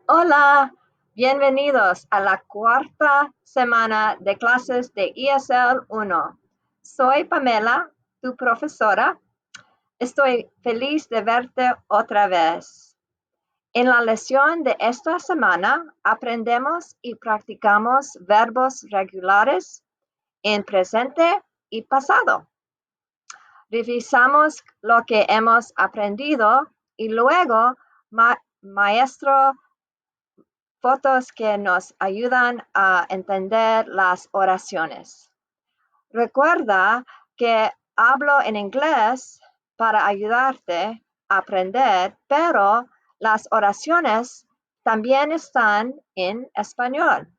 Hola, bienvenidos a la cuarta semana de clases de ESL 1. Soy Pamela, tu profesora. Estoy feliz de verte otra vez. En la lección de esta semana aprendemos y practicamos verbos regulares en presente y pasado. Revisamos lo que hemos aprendido y luego maestro fotos que nos ayudan a entender las oraciones. Recuerda que hablo en inglés para ayudarte a aprender, pero las oraciones también están en español.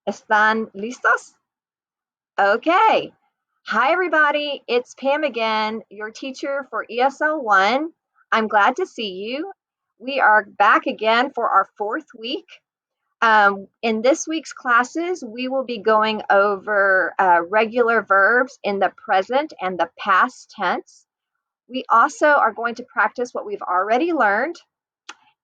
¿Están listos? Okay. Hi, everybody. It's Pam again, your teacher for ESL 1. I'm glad to see you. We are back again for our fourth week. In this week's classes, we will be going over regular verbs in the present and the past tense. We also are going to practice what we've already learned,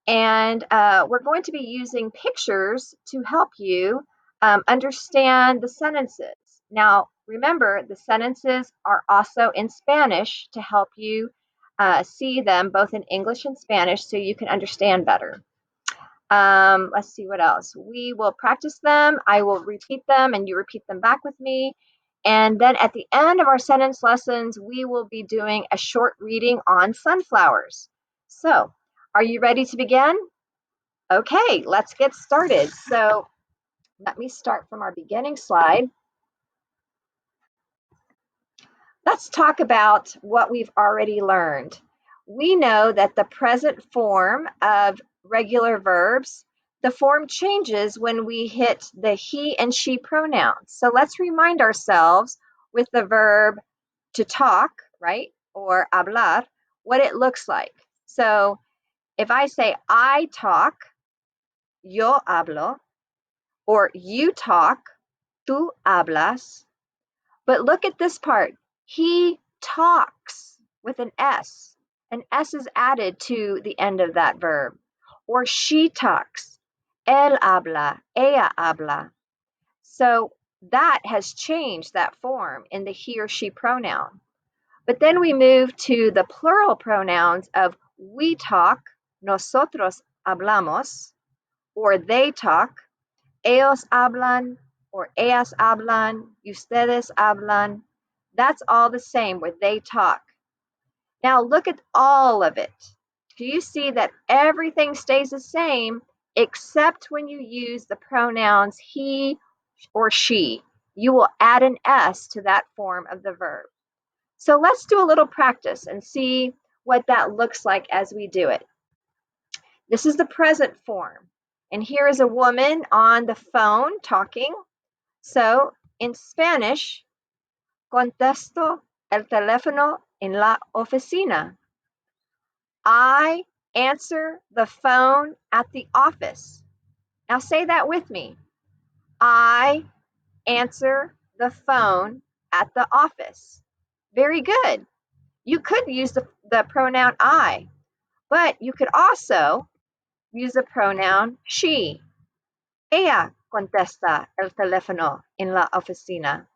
and we're going to be using pictures to help you understand the sentences. Now, remember, the sentences are also in Spanish to help you see them both in English and Spanish so you can understand better. Let's see what else. We will practice them. I will repeat them and you repeat them back with me. And then at the end of our sentence lessons, we will be doing a short reading on sunflowers. So, are you ready to begin? Okay, let's get started. So, let me start from our beginning slide. Let's talk about what we've already learned. We know that the present form of regular verbs, the form changes when we hit the he and she pronouns. So let's remind ourselves with the verb to talk, right, or hablar, what it looks like. So if I say I talk, yo hablo, or you talk, tú hablas. But look at this part. He talks with an S. An S is added to the end of that verb. Or she talks. Él habla. Ella habla. So that has changed that form in the he or she pronoun. But then we move to the plural pronouns of we talk, nosotros hablamos, or they talk, ellos hablan, or ellas hablan, ustedes hablan. That's all the same where they talk. Now look at all of it. Do you see that everything stays the same except when you use the pronouns he or she? You will add an S to that form of the verb. So let's do a little practice and see what that looks like as we do it. This is the present form. And here is a woman on the phone talking. So in Spanish, contesto el teléfono en la oficina. I answer the phone at the office. Now say that with me. I answer the phone at the office. Very good. You could use the pronoun I, but you could also use the pronoun she. Ella contesta el teléfono en la oficina.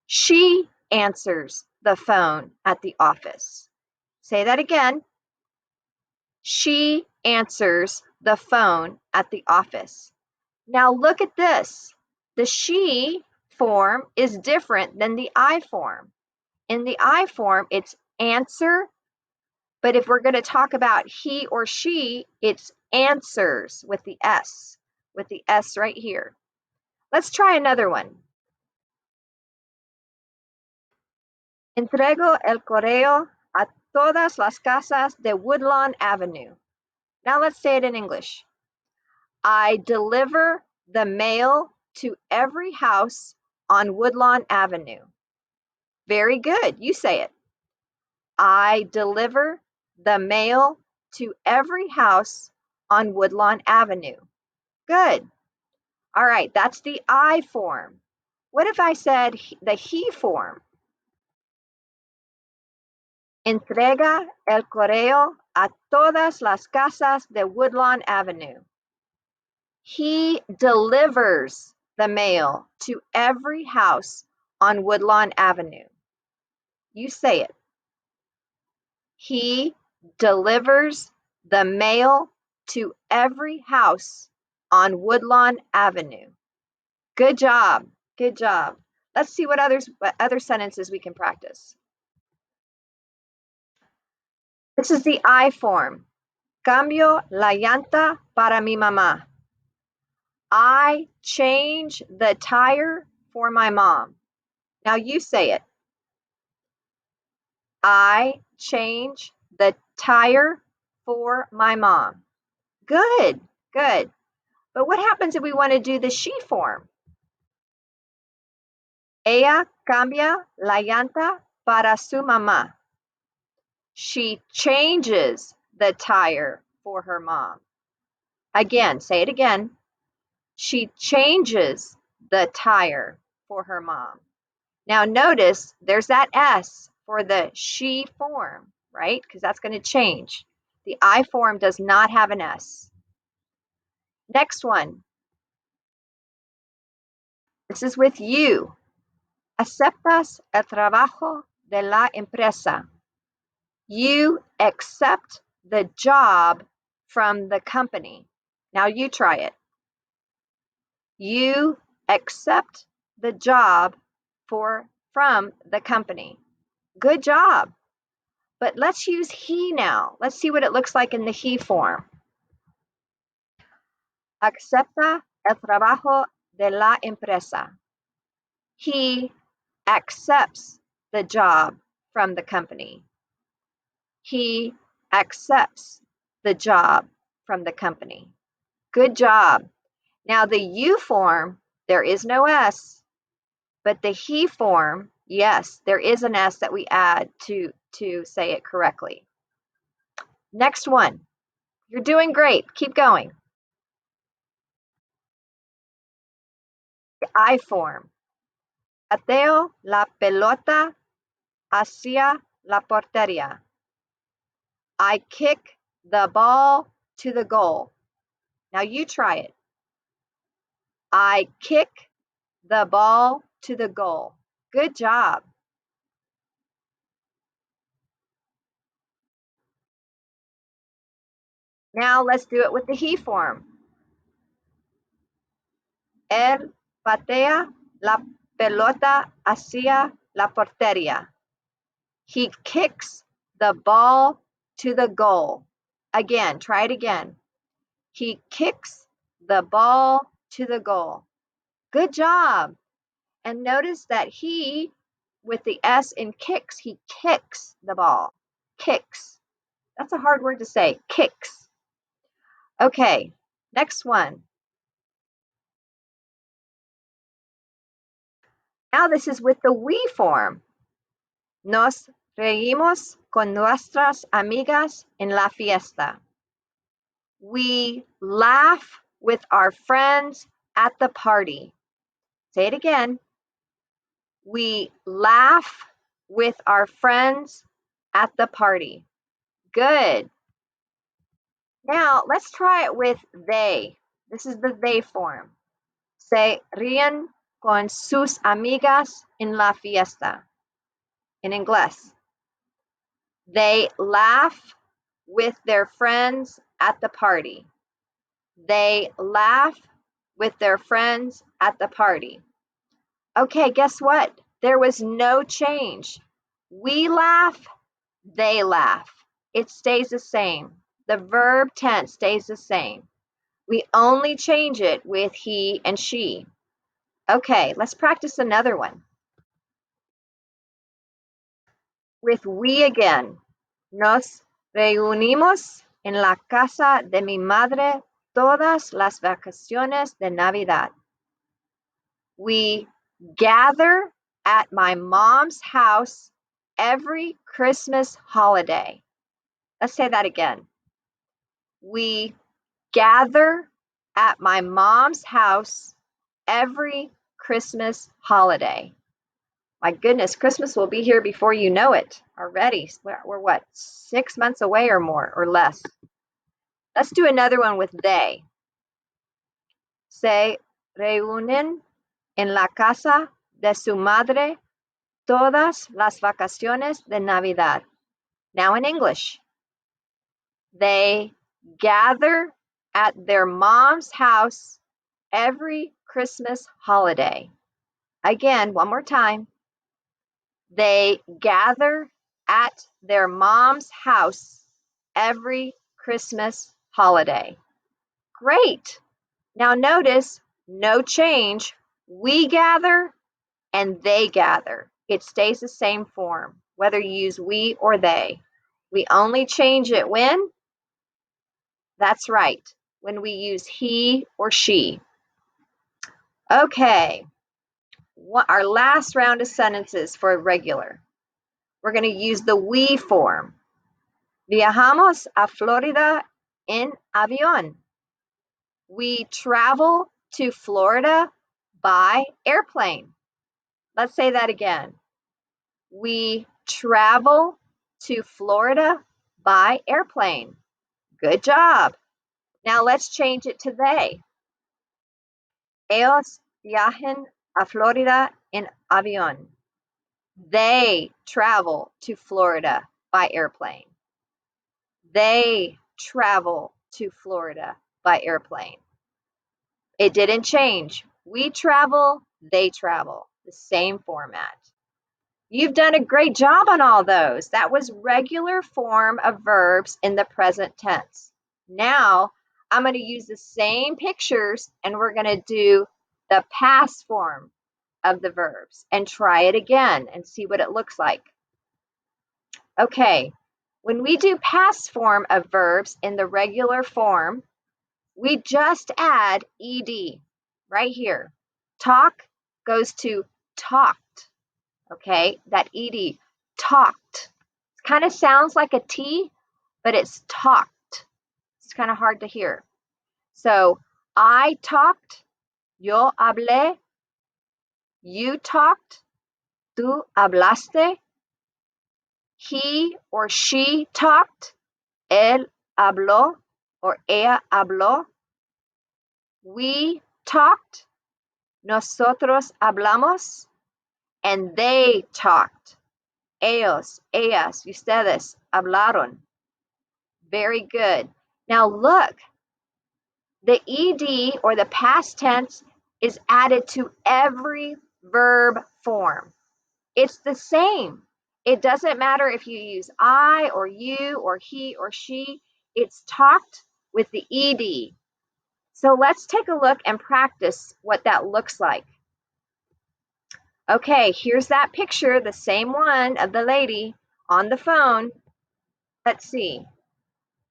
She answers the phone at the office. Say that again. She answers the phone at the office. Now look at this. The she form is different than the I form. In the I form, it's answer, but if we're going to talk about he or she, it's answers with the S right here. Let's try another one. Entrego el correo a todas las casas de Woodlawn Avenue. Now let's say it in English. I deliver the mail to every house on Woodlawn Avenue. Very good. You say it. I deliver the mail to every house on Woodlawn Avenue. Good. All right, that's the I form. What if I said the he form? Entrega el correo a todas las casas de Woodlawn Avenue. He delivers the mail to every house on Woodlawn Avenue. You say it. He delivers the mail to every house on Woodlawn Avenue. Good job. Good job. Let's see what other sentences we can practice. This is the I form. Cambio la llanta para mi mamá. I change the tire for my mom. Now you say it. I change the tire for my mom. Good, good. But what happens if we want to do the she form? Ella cambia la llanta para su mamá. She changes the tire for her mom. Again, say it again. She changes the tire for her mom. Now notice there's that S for the she form, right? Because that's going to change. The I form does not have an S. Next one. This is with you. Aceptas el trabajo de la empresa. You accept the job from the company. Now you try it. You accept the job from the company. Good job. But let's use he now. Let's see what it looks like in the he form. Acepta el trabajo de la empresa. He accepts the job from the company. He accepts the job from the company. Good job. Now the you form, there is no S, but the he form, yes, there is an S that we add to say it correctly. Next one. You're doing great. Keep going. The I form. Pateo la pelota hacia la portería. I kick the ball to the goal. Now you try it. I kick the ball to the goal. Good job. Now let's do it with the he form. Él patea la pelota hacia la portería. He kicks the ball to the goal. Again, try it again. He kicks the ball to the goal. Good job. And notice that he, with the S in kicks, he kicks the ball. Kicks. That's a hard word to say. Kicks. Okay, next one. Now this is with the we form. Nos reímos con nuestras amigas en la fiesta. We laugh with our friends at the party. Say it again. We laugh with our friends at the party. Good. Now let's try it with they. This is the they form. Se ríen con sus amigas en la fiesta. In inglés. They laugh with their friends at the party. They laugh with their friends at the party. Okay, guess what? There was no change. We laugh, they laugh. It stays the same. The verb tense stays the same. We only change it with he and she. Okay, let's practice another one. With we again. Nos reunimos en la casa de mi madre todas las vacaciones de Navidad. We gather at my mom's house every Christmas holiday. Let's say that again. We gather at my mom's house every Christmas holiday. My goodness, Christmas will be here before you know it already. We're what, 6 months away or more or less. Let's do another one with they. Se reúnen en la casa de su madre todas las vacaciones de Navidad. Now in English. They gather at their mom's house every Christmas holiday. Again, one more time. They gather at their mom's house every Christmas holiday. Great. Now notice, no change. We gather and they gather. It stays the same form, whether you use we or they. We only change it when? That's right, when we use he or she. Okay, our last round of sentences for regular. We're going to use the we form. Viajamos a Florida en avión. We travel to Florida by airplane. Let's say that again. We travel to Florida by airplane. Good job. Now let's change it to they. Ellos viajan a Florida en avión. They travel to Florida by airplane. They travel to Florida by airplane. It didn't change. We travel, they travel. The same format. You've done a great job on all those. That was regular form of verbs in the present tense. Now, I'm going to use the same pictures and we're going to do the past form of the verbs and try it again and see what it looks like. Okay, when we do past form of verbs in the regular form, we just add ed right here. Talk goes to talked. Okay, that ed, talked. It kind of sounds like a T, but it's talked. It's kind of hard to hear. So, I talked, yo hablé, you talked, tú hablaste, he or she talked, él habló or ella habló, we talked, nosotros hablamos, and they talked. Ellos, ellas, ustedes hablaron. Very good. Now look, the ed or the past tense is added to every verb form. It's the same. It doesn't matter if you use I or you or he or she. It's talked with the ed. So let's take a look and practice what that looks like. Okay, here's that picture, the same one of the lady on the phone. Let's see.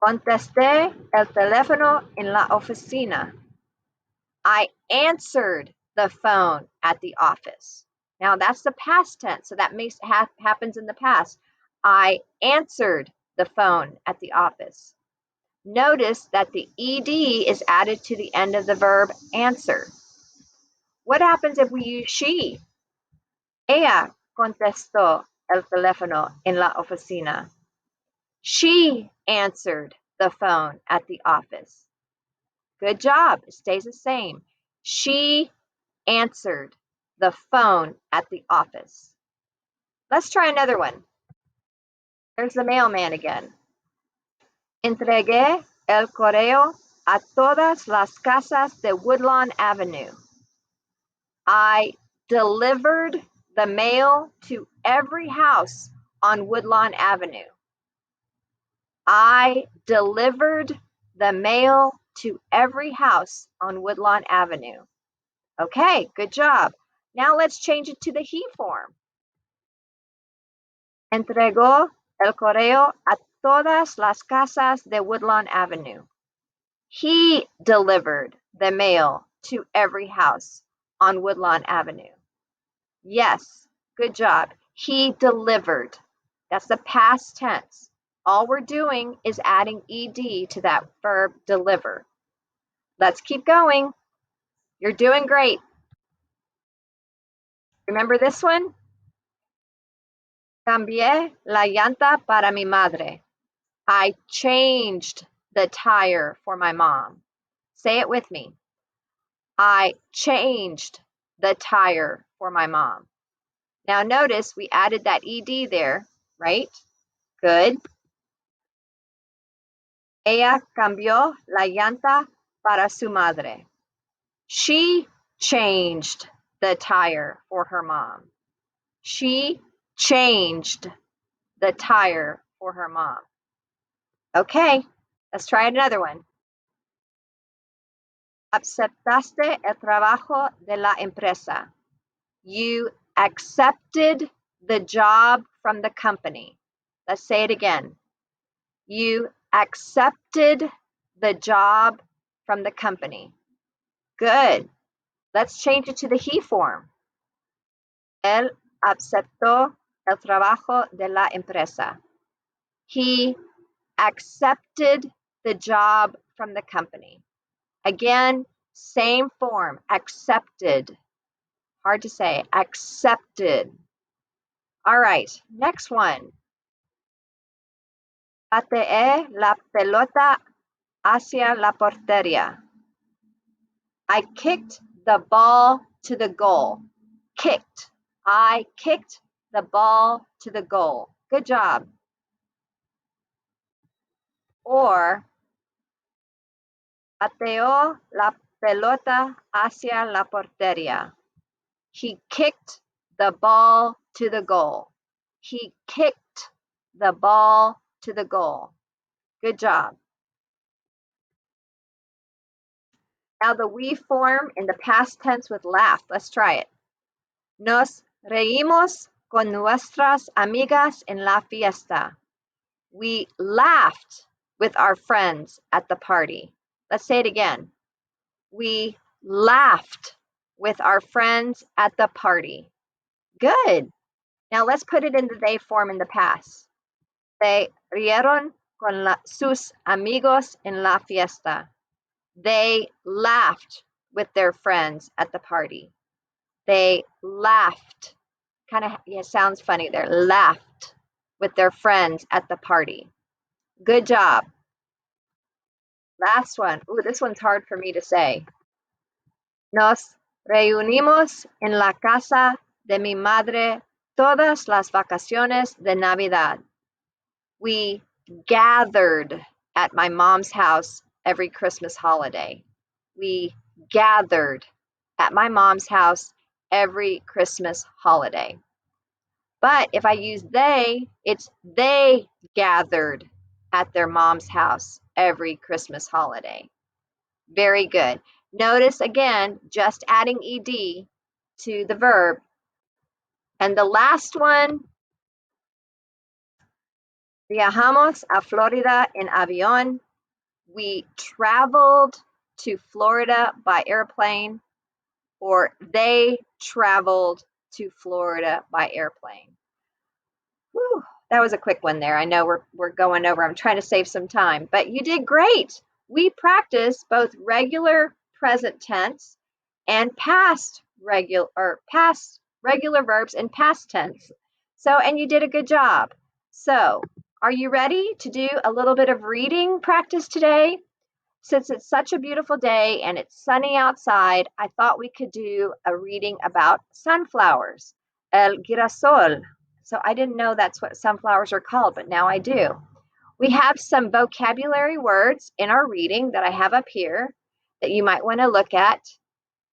Contesté el teléfono en la oficina. I answered the phone at the office. Now that's the past tense, so that makes happens in the past. I answered the phone at the office. Notice that the ed is added to the end of the verb answer. What happens if we use she? Ella contestó el teléfono en la oficina. She answered the phone at the office. Good job. It stays the same. She answered the phone at the office. Let's try another one. There's the mailman again. Entregué el correo a todas las casas de Woodlawn Avenue. I delivered the mail to every house on Woodlawn Avenue. I delivered the mail to every house on Woodlawn Avenue. Okay, good job. Now let's change it to the he form. Entregó el correo a todas las casas de Woodlawn Avenue. He delivered the mail to every house on Woodlawn Avenue. Yes, good job. He delivered. That's the past tense. All we're doing is adding ed to that verb deliver. Let's keep going. You're doing great. Remember this one? Cambié la llanta para mi madre. I changed the tire for my mom. Say it with me. I changed the tire for my mom. Now notice we added that ed there, right? Good. Ella cambió la llanta para su madre. She changed the tire for her mom. She changed the tire for her mom. Okay, let's try another one. Aceptaste el trabajo de la empresa. You accepted the job from the company. Let's say it again. You accepted the job from the company. Good. Let's change it to the he form. Él aceptó el trabajo de la empresa. He accepted the job from the company. Again, same form, accepted. Hard to say, accepted. All right, next one. Pateé la pelota hacia la portería. I kicked the ball to the goal. Kicked. I kicked the ball to the goal. Good job. Or, pateó la pelota hacia la portería. He kicked the ball to the goal. He kicked the ball to the goal. Good job. Now the we form in the past tense with laugh. Let's try it. Nos reímos con nuestras amigas en la fiesta. We laughed with our friends at the party. Let's say it again. We laughed with our friends at the party. Good. Now let's put it in the they form in the past. Se rieron con sus amigos en la fiesta. They laughed with their friends at the party. They laughed. Kind of sounds funny there. Laughed with their friends at the party. Good job. Last one. Ooh, this one's hard for me to say. Nos reunimos en la casa de mi madre todas las vacaciones de Navidad. We gathered at my mom's house every Christmas holiday. We gathered at my mom's house every Christmas holiday. But if I use they, it's they gathered at their mom's house every Christmas holiday. Very good. Notice again, just adding ed to the verb. And the last one, viajamos a Florida en avión. We traveled to Florida by airplane, or they traveled to Florida by airplane. Whew, that was a quick one there. I know we're going over. I'm trying to save some time, but you did great. We practiced both regular present tense and past regular verbs and past tense. So, and you did a good job. So, are you ready to do a little bit of reading practice today? Since it's such a beautiful day and it's sunny outside, I thought we could do a reading about sunflowers, el girasol. So I didn't know that's what sunflowers are called, but now I do. We have some vocabulary words in our reading that I have up here that you might want to look at.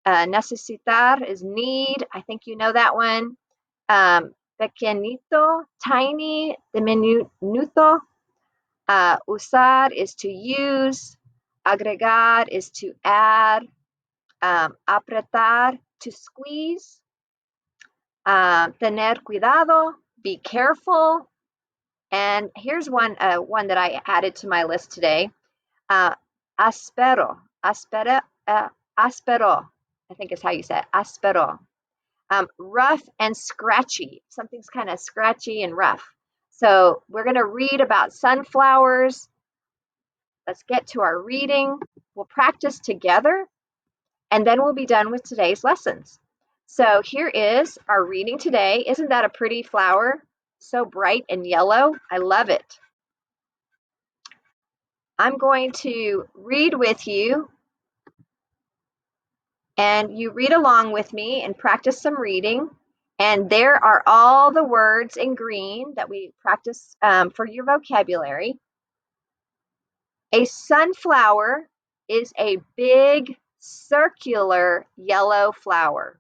Necesitar is need. I think you know that one. Pequeñito, tiny, diminuto. Usar is to use. Agregar is to add. Apretar, to squeeze. Tener cuidado, be careful. And here's one that I added to my list today. Aspero, aspero, I think is how you say it, aspero. Rough and scratchy. Something's kind of scratchy and rough. So we're going to read about sunflowers. Let's get to our reading. We'll practice together, and then we'll be done with today's lessons. So here is our reading today. Isn't that a pretty flower? So bright and yellow. I love it. I'm going to read with you, and you read along with me and practice some reading. And there are all the words in green that we practice for your vocabulary. A sunflower is a big circular yellow flower.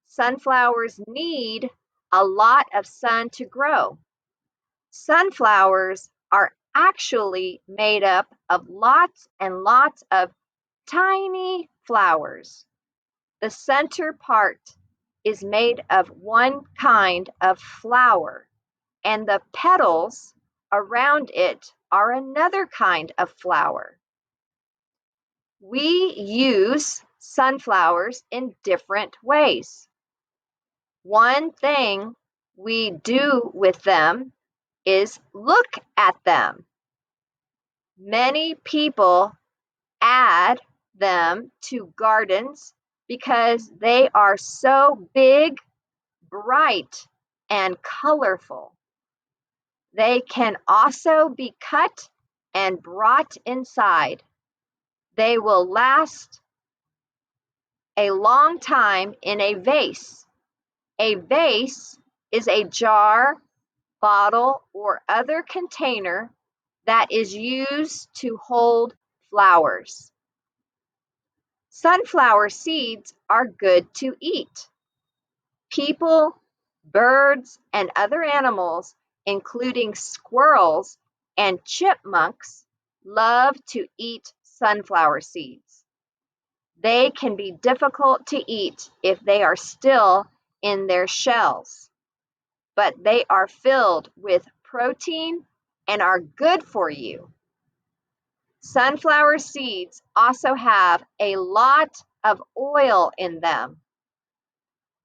Sunflowers need a lot of sun to grow. Sunflowers are actually made up of lots and lots of tiny flowers. The center part is made of one kind of flower, and the petals around it are another kind of flower. We use sunflowers in different ways. One thing we do with them is look at them. Many people add them to gardens because they are so big, bright, and colorful. They can also be cut and brought inside. They will last a long time in a vase. A vase is a jar, bottle, or other container that is used to hold flowers. Sunflower seeds are good to eat. People, birds, and other animals, including squirrels and chipmunks, love to eat sunflower seeds. They can be difficult to eat if they are still in their shells, but they are filled with protein and are good for you. Sunflower seeds also have a lot of oil in them.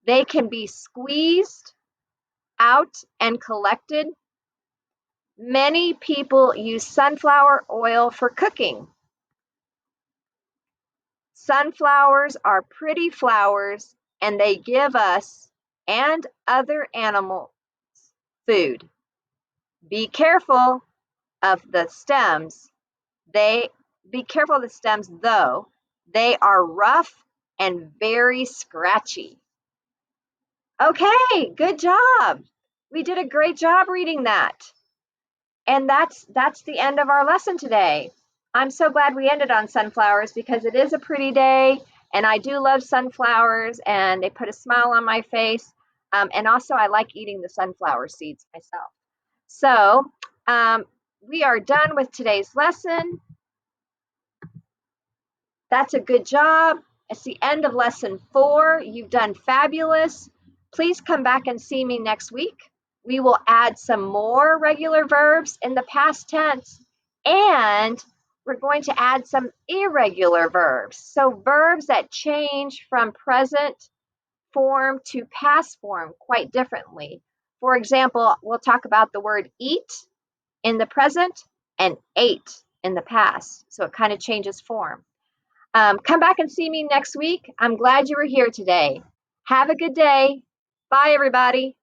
They can be squeezed out and collected. Many people use sunflower oil for cooking. Sunflowers are pretty flowers, and they give us and other animals food. Be careful of the stems. Be careful of the stems, though. They are rough and very scratchy. Okay, good job. We did a great job reading that. And that's the end of our lesson today. I'm so glad we ended on sunflowers because it is a pretty day, and I do love sunflowers, and they put a smile on my face. And also, I like eating the sunflower seeds myself. So we are done with today's lesson. That's a good job. It's the end of lesson 4. You've done fabulous. Please come back and see me next week. We will add some more regular verbs in the past tense, and we're going to add some irregular verbs. So verbs that change from present form to past form quite differently. For example, we'll talk about the word eat in the present and ate in the past. So it kind of changes form. Come back and see me next week. I'm glad you were here today. Have a good day. Bye, everybody.